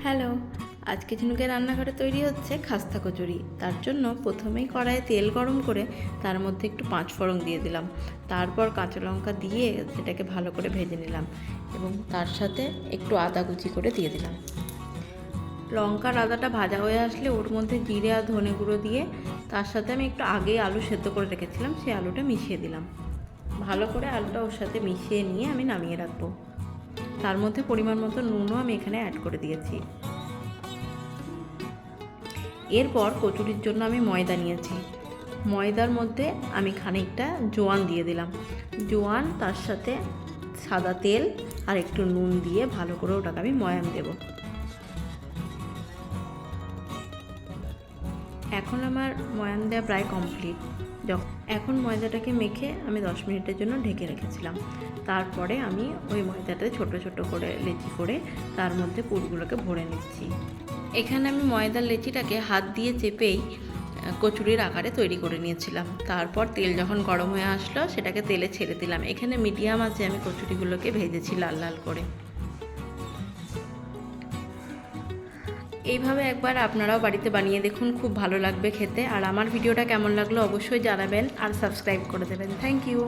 Hello, আজকে ঝিনুকের রান্নাঘরে তৈরি হচ্ছে খাস্তা কচুরি। তার জন্য প্রথমেই কড়াইয়ে তেল গরম করে তার মধ্যে একটু পাঁচফোড়ন দিয়ে দিলাম। তারপর কাঁচা লঙ্কা দিয়ে সেটাকে ভালো করে ভেজে নিলাম এবং তার সাথে একটু আদা কুচি করে দিয়ে দিলাম। লঙ্কার আদাটা ভাজা হয়ে আসলে ওর মধ্যে জিরে আর ধনে গুঁড়ো দিয়ে তার সাথে আমি একটু আগেই আলু সেদ্ধ করে রেখেছিলাম, সেই আলুটা মিশিয়ে দিলাম। ভালো করে আলুটা ওর সাথে মিশিয়ে নিয়ে আমি নামিয়ে রাখবো। তার মধ্যে পরিমাণ মতো নুনও আমি এখানে অ্যাড করে দিয়েছি। এরপর কচুরির জন্য আমি ময়দা নিয়েছি। ময়দার মধ্যে আমি খানিকটা জোয়ান দিয়ে দিলাম। জোয়ান তার সাথে সাদা তেল আর একটু নুন দিয়ে ভালো করে ওটাকে আমি ময়াম দেব। এখন আমার ময়াম দেওয়া প্রায় কমপ্লিট। এখন ময়দাটাকে মেখে আমি 10 মিনিটের জন্য ঢেকে রেখেছিলাম। তারপরে আমি ওই ময়দাটা ছোট ছোট করে লেচি করে তার মধ্যে পুরগুলোকে ভরে নিচ্ছি। এখানে আমি ময়দার লেচিটাকে হাত দিয়ে চেপেই কচুরির আকারে তৈরি করে নিয়েছিলাম। তারপর তেল যখন গরম হয়ে আসলো সেটাকে তেলে ছেড়ে দিলাম। এখানে মিডিয়াম আঁচে আমি কচুরিগুলোকে ভেজেছি লাল লাল করে। এইভাবে একবার আপনারাও বাড়িতে বানিয়ে দেখুন, খুব ভালো লাগবে খেতে। আর আমার ভিডিওটা কেমন লাগলো অবশ্যই জানাবেন আর সাবস্ক্রাইব করে দেবেন। Thank you.